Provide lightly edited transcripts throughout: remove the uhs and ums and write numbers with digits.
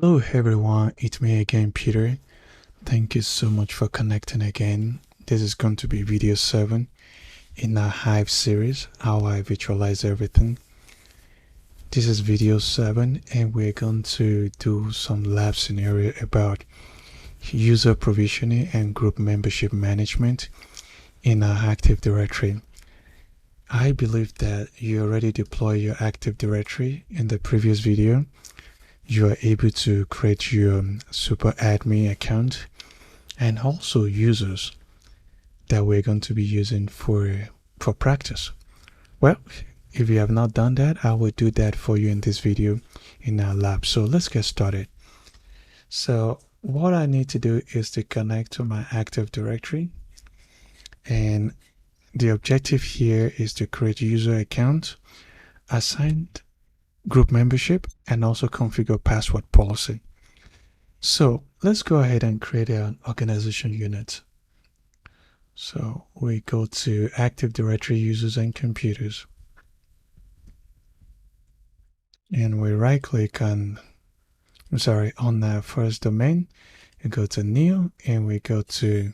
Hello everyone, it's me again, Peter. Thank you so much for connecting again. This is going to be video 7 in our Hive series, how I visualize everything. This is video 7 and we're going to do some lab scenario about user provisioning and group membership management in our Active Directory. I believe that you already deployed your Active Directory in the previous video. You are able to create your super admin account and also users that we're going to be using for practice. Well, if you have not done that, I will do that for you in this video in our lab. So let's get started. So what I need to do is to connect to my Active Directory, and the objective here is to create user account, assign group membership, and also configure password policy. So let's go ahead and create an organization unit. So we go to Active Directory users and computers, and we right click on the first domain. We go to new and we go to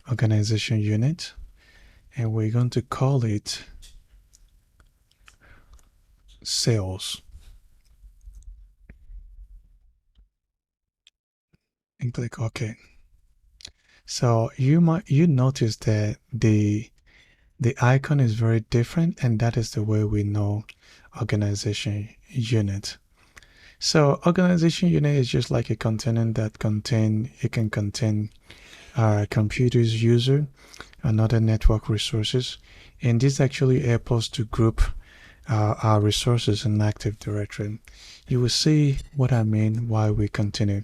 organization unit, and we're going to call it sales and click OK. So you notice that the icon is very different, and that is the way we know organization unit. So organization unit is just like a container that can contain our computer's user and other network resources, and this actually helps us to group our resources in Active Directory. You will see what I mean while we continue.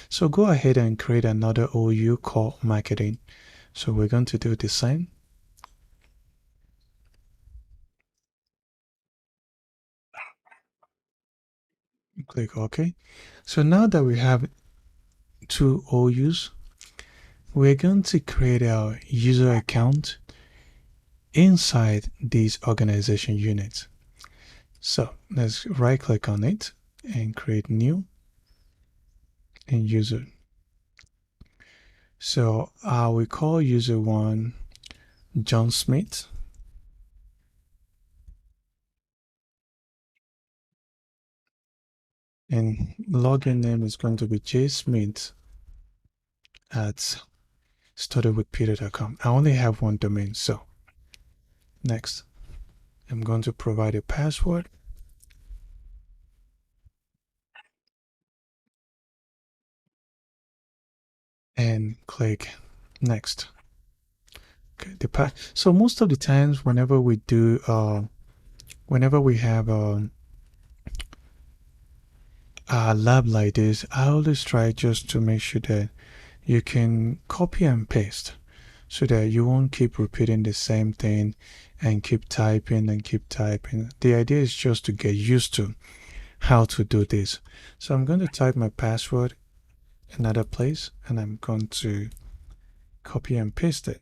So go ahead and create another OU called marketing. So we're going to do the same. Click OK. So now that we have two OUs, we're going to create our user account inside these organization units. So let's right click on it and create new and user. So we call user 1 John Smith, and login name is going to be jsmith at startedwithpeter.com. I only have one domain, so next I'm going to provide a password, and click next. Okay, so most of the times whenever we do whenever we have a lab like this, I always try just to make sure that you can copy and paste so that you won't keep repeating the same thing and keep typing and keep typing. The idea is just to get used to how to do this. So I'm going to type my password in another place, and I'm going to copy and paste it.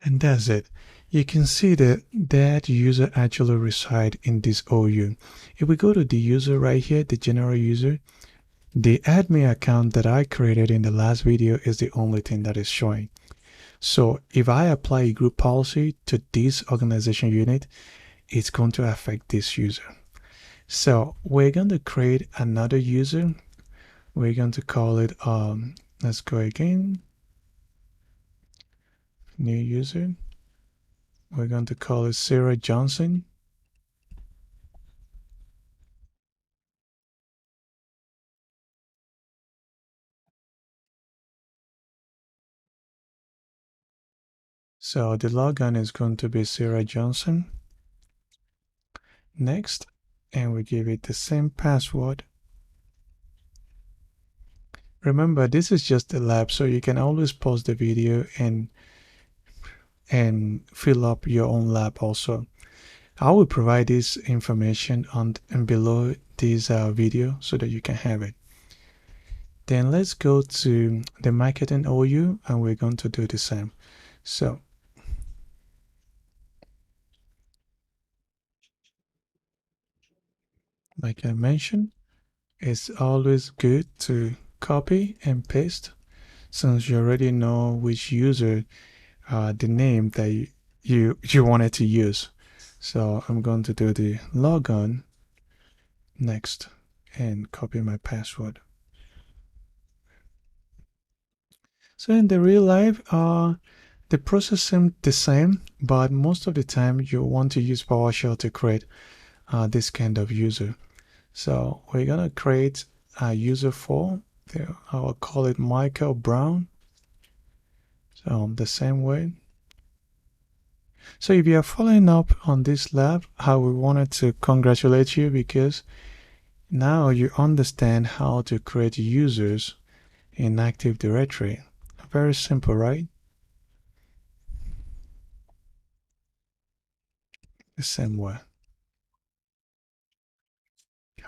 And that's it. You can see that that user actually resides in this OU. If we go to the user right here, the general user, the admin account that I created in the last video is the only thing that is showing. So if I apply a group policy to this organization unit, it's going to affect this user. So we're going to create another user. We're going to call it, let's go again, new user. We're going to call it Sarah Johnson. So the login is going to be Sarah Johnson. Next, and we give it the same password. Remember, this is just a lab, so you can always pause the video and fill up your own lab also. I will provide this information on and below this video so that you can have it. Then let's go to the marketing OU, and we're going to do the same. So like I mentioned, it's always good to copy and paste since you already know which user the name that you wanted to use. So I'm going to do the logon next and copy my password. So in the real life, the process seems the same, but most of the time you want to use PowerShell to create this kind of user. So we're gonna create a user for, I will call it Michael Brown. So the same way. So if you are following up on this lab, I we wanted to congratulate you because now you understand how to create users in Active Directory. Very simple, right? The same way.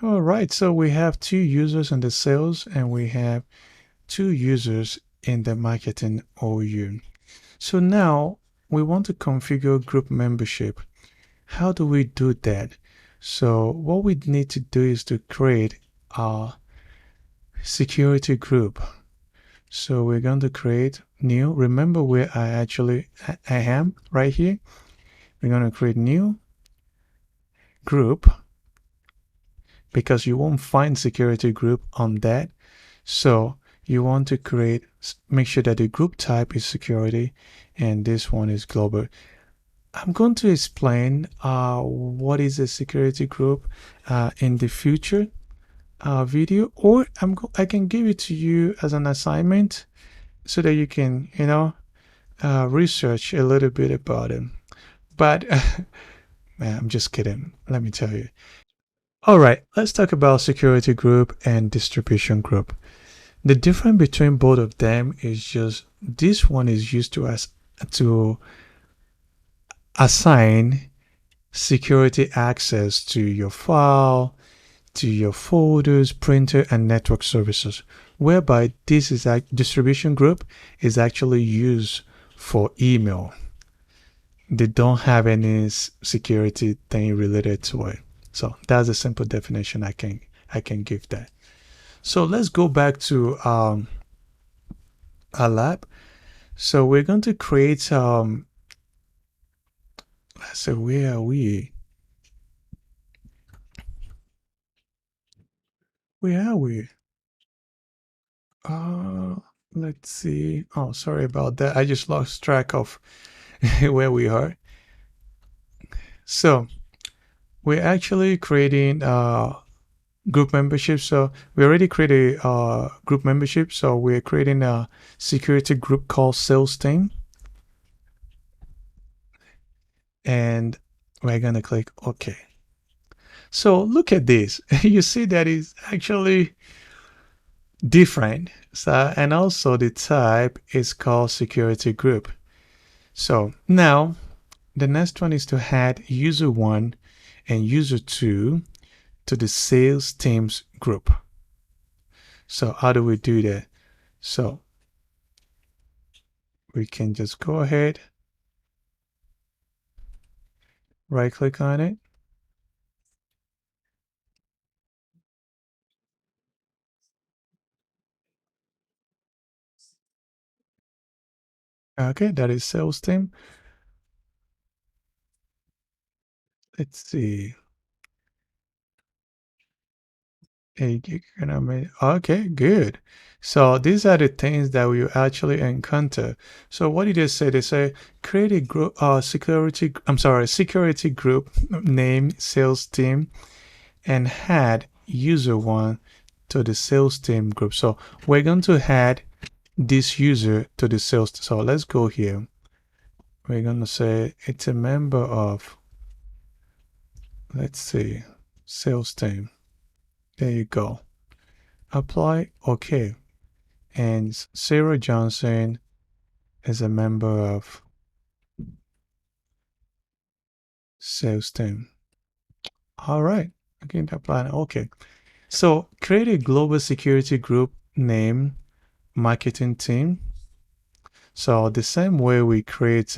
All right, so we have 2 users in the sales and we have 2 users in the marketing OU. So now we want to configure group membership. How do we do that? So what we need to do is to create a security group. So we're going to create new. Remember where I am right here. We're going to create new group because you won't find security group on that. So you want to create, make sure that the group type is security and this one is global. I'm going to explain what is a security group in the future video, or I can give it to you as an assignment so that you can, research a little bit about it. But man, I'm just kidding. Let me tell you. All right, let's talk about security group and distribution group. The difference between both of them is just this one is used to assign security access to your file, to your folders, printer, and network services, whereby this is a distribution group is actually used for email. They don't have any security thing related to it. So that's a simple definition I can give that. So let's go back to our lab. So we're going to create so where are we? Where are we? Uh let's see. Oh, sorry about that. I just lost track of where we are. So we're actually creating group membership. So we already created a group membership. So we're creating a security group called SalesTeam. And we're gonna click OK. So look at this. You see that it's actually different. So, and also the type is called security group. So now the next one is to add user 1 and user 2 to the sales teams group. So how do we do that? So we can just go ahead, right click on it. Okay, that is sales team. Let's see. Okay, good. So these are the things that we actually encounter. So what did they say? They say create a group, security group name sales team and add user 1 to the sales team group. So we're going to add this user to the sales. So let's go here. We're going to say it's a member of, let's see, sales team. There you go. Apply. Okay. And Sarah Johnson is a member of SalesTeam. All right. Okay, apply. Okay. So create a global security group name marketing team. So the same way we create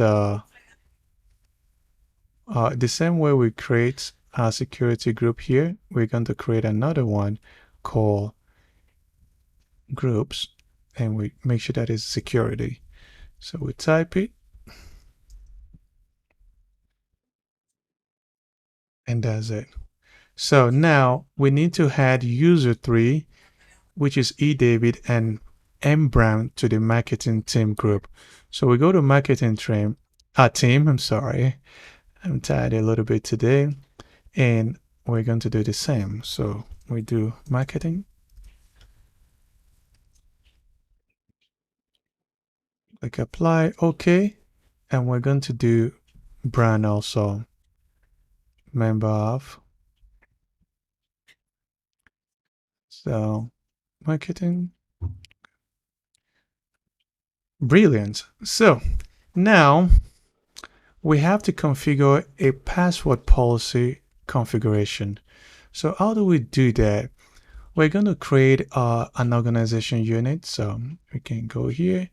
our security group here. We're going to create another one called groups, and we make sure that is security. So we type it, and that's it. So now we need to add user 3, which is eDavid and mbrown, to the marketing team group. So we go to marketing team, I'm sorry. I'm tired a little bit today, and we're going to do the same. So we do marketing, click apply, okay, and we're going to do brand also, member of. So marketing, brilliant. So now we have to configure a password policy configuration. So how do we do that? We're going to create an organization unit. So we can go here,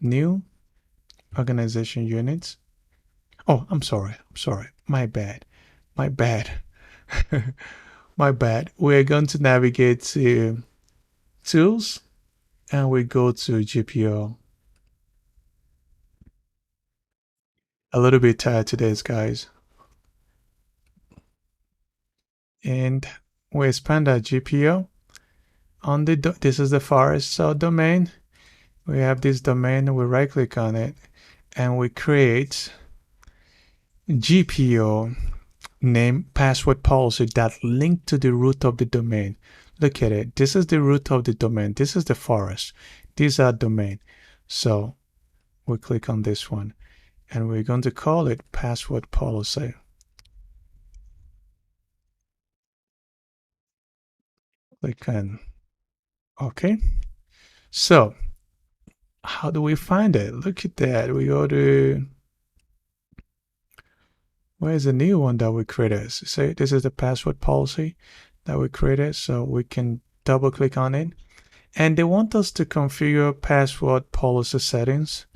new organization units. Oh, I'm sorry. My bad. My bad. My bad. We're going to navigate to tools, and we go to GPO. A little bit tired today, guys. And we expand our GPO. On the this is the forest domain. We have this domain. We right click on it, and we create GPO name password policy that link to the root of the domain. Look at it. This is the root of the domain. This is the forest. These are domain. So we click on this one, and we're going to call it password policy. Click on OK. So how do we find it? Look at that. We go to, where's the new one that we created? Say this is the password policy that we created. So we can double click on it. And they want us to configure password policy settings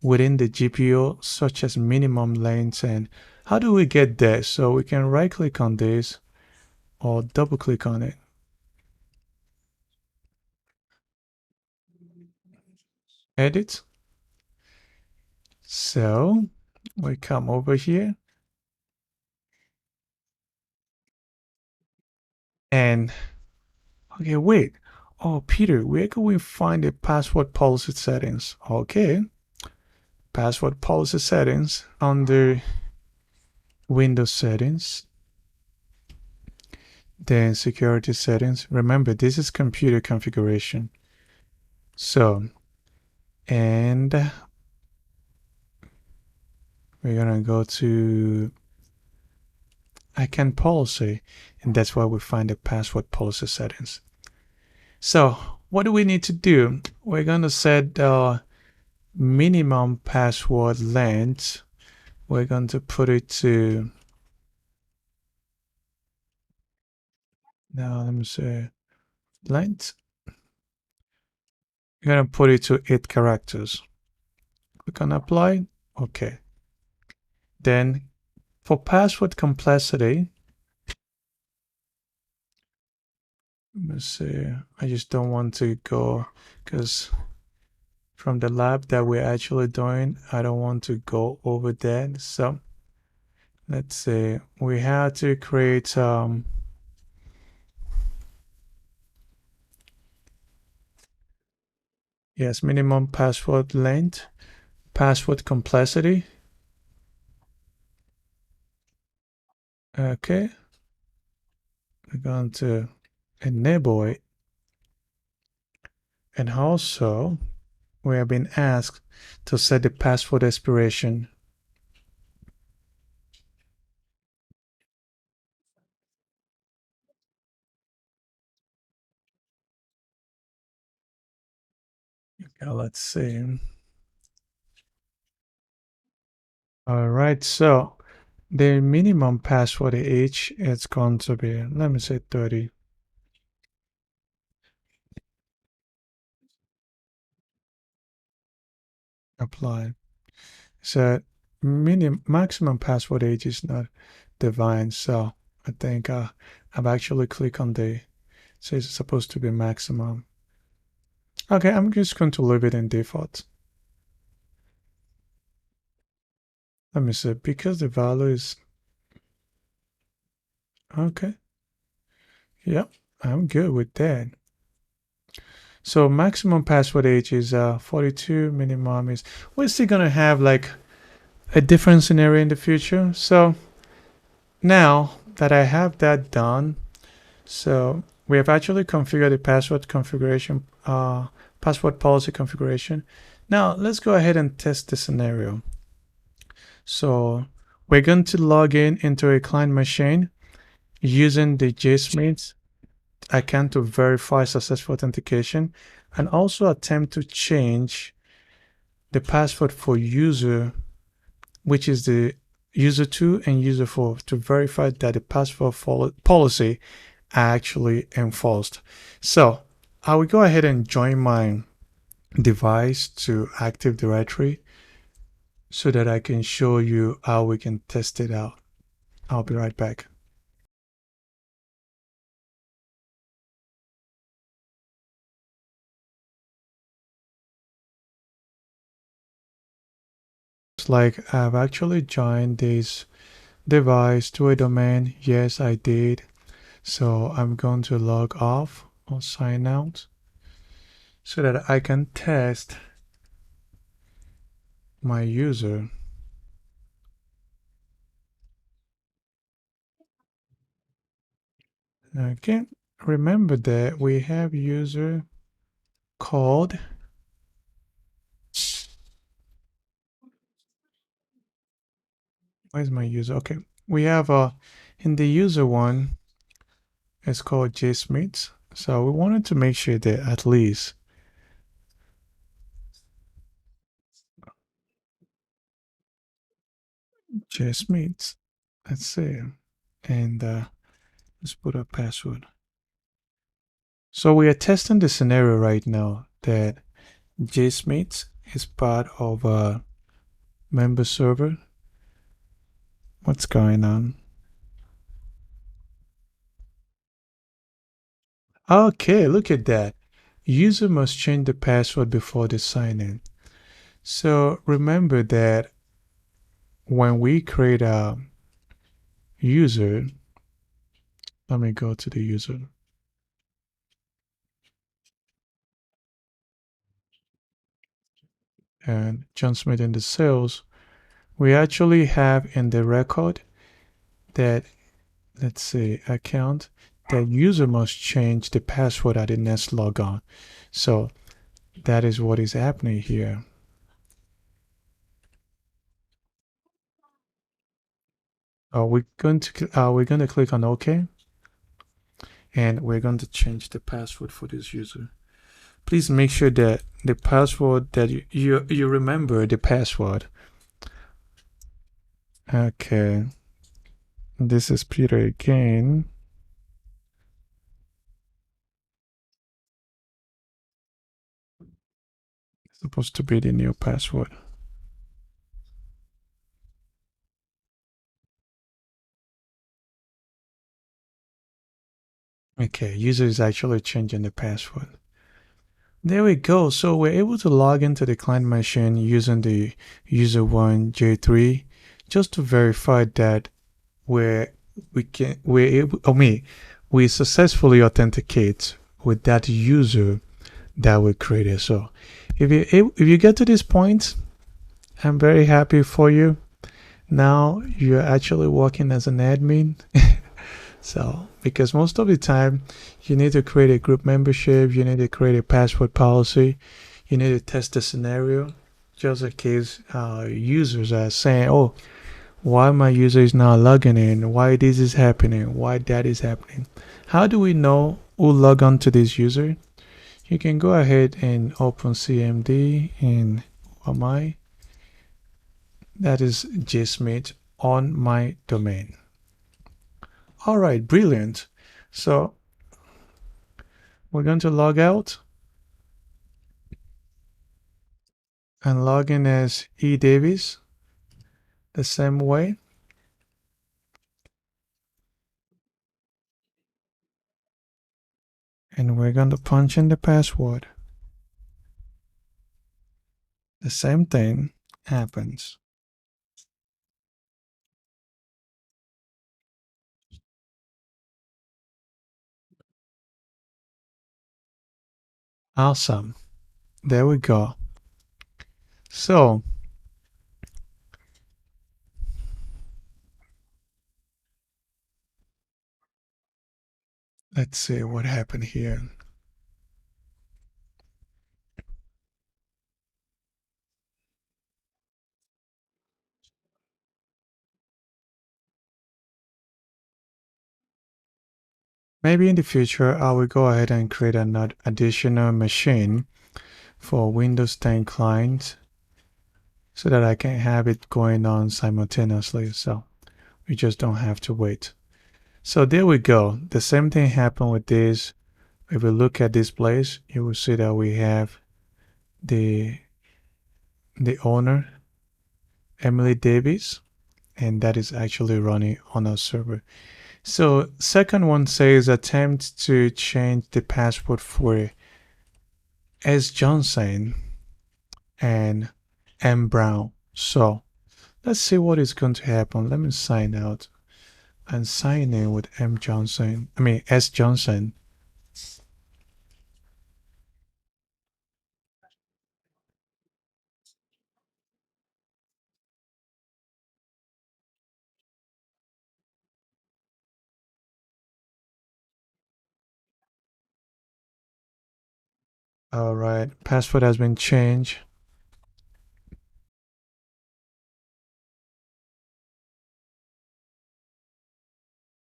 within the GPO, such as minimum lengths. And how do we get there? So we can right click on this or double click on it. Edit. So we come over here, and okay, wait. Oh, Peter, where can we find the password policy settings? Okay, password policy settings under Windows settings, then security settings. Remember, this is computer configuration. So, and we're gonna go to icon policy, and that's where we find the password policy settings. So what do we need to do? We're gonna set the minimum password length. We're going to put it to, now let me say length. We're gonna put it to 8 characters. Click on apply. Okay. Then for password complexity, let me see, I just don't want to go, because from the lab that we're actually doing, I don't want to go over that. So let's say we have to create yes, minimum password length, password complexity. Okay, we're going to enable it, and also we have been asked to set the password expiration. Okay, let's see. All right, so the minimum password age is going to be, let me say 30. Apply. So maximum password age is not defined, so I think I've actually clicked on the, so it's supposed to be maximum. Okay, I'm just going to leave it in default. Let me see, because the value is, okay. Yep, I'm good with that. So maximum password age is 42, minimum is, we're still gonna have like a different scenario in the future. So now that I have that done, so we have actually configured the password configuration, password policy configuration. Now let's go ahead and test the scenario. So we're going to log in into a client machine using the jsmith account to verify successful authentication, and also attempt to change the password for user, which is the user 2 and user 4, to verify that the password policy are actually enforced. So I will go ahead and join my device to Active Directory so that I can show you how we can test it out. I'll be right back. It's like I've actually joined this device to a domain. Yes, I did. So I'm going to log off or sign out so that I can test my user. Okay, remember that we have user called, where's my user? Okay, we have in the user one, it's called jsmith. So we wanted to make sure that at least jsmith, let's see, and let's put a password. So we are testing the scenario right now that jsmith is part of a member server. What's going on? Okay, look at that. User must change the password before they sign in. So remember that when we create a user, let me go to the user. And John Smith in the sales, we actually have in the record that, let's say, account, that user must change the password at the next logon. So that is what is happening here. We're going to click on OK, and we're going to change the password for this user. Please make sure that the password that you remember the password. Okay, this is Peter again. It's supposed to be the new password. Okay, user is actually changing the password. There we go. So we're able to log into the client machine using the user1 J3 just to verify that we successfully authenticate with that user that we created. So if you get to this point, I'm very happy for you. Now you're actually working as an admin. So, because most of the time you need to create a group membership, you need to create a password policy, you need to test the scenario just in case users are saying, oh, why my user is not logging in, why this is happening, why that is happening. How do we know who log on to this user? You can go ahead and open CMD in my, that is jsmith on my domain. All right, brilliant. So we're going to log out and log in as edavis the same way. and we're going to punch in the password. The same thing happens. Awesome. There we go. So let's see what happened here. Maybe in the future, I will go ahead and create an additional machine for Windows 10 client so that I can have it going on simultaneously. So we just don't have to wait. So there we go. The same thing happened with this. If we look at this place, you will see that we have the owner, Emily Davis, and that is actually running on our server. So second one says attempt to change the password for sjohnson and mbrown. So let's see what is going to happen. Let me sign out and sign in with S Johnson. All right, password has been changed.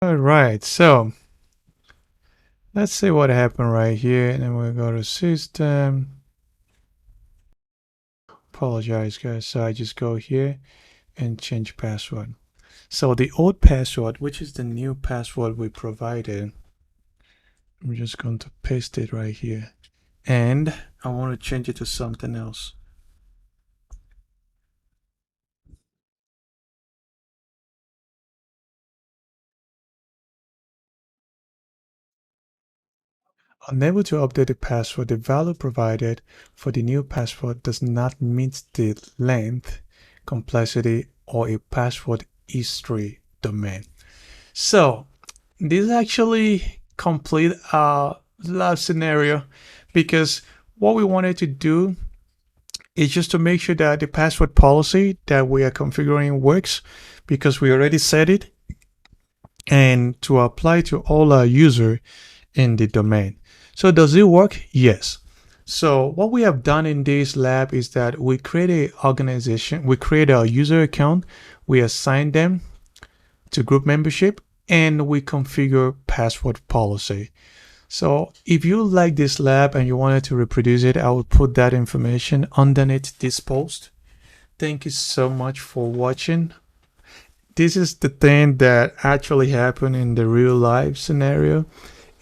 All right, so let's see what happened right here, and then we'll go to system. Apologize, guys. So I just go here and change password. So the old password, which is the new password we provided, I'm just going to paste it right here. And I want to change it to something else. Unable to update the password, the value provided for the new password does not meet the length, complexity, or a password history domain. So this actually complete our lab scenario, because what we wanted to do is just to make sure that the password policy that we are configuring works, because we already set it, and to apply to all our user in the domain. So does it work? Yes. So what we have done in this lab is that we create a organization, we create a user account, we assign them to group membership, and we configure password policy. So if you like this lab and you wanted to reproduce it, I will put that information underneath this post. Thank you so much for watching. This is the thing that actually happened in the real life scenario.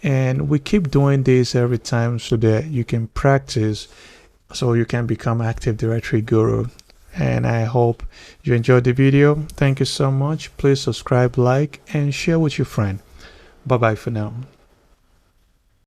And we keep doing this every time so that you can practice, so you can become Active Directory guru. And I hope you enjoyed the video. Thank you so much. Please subscribe, like, and share with your friend. Bye bye for now.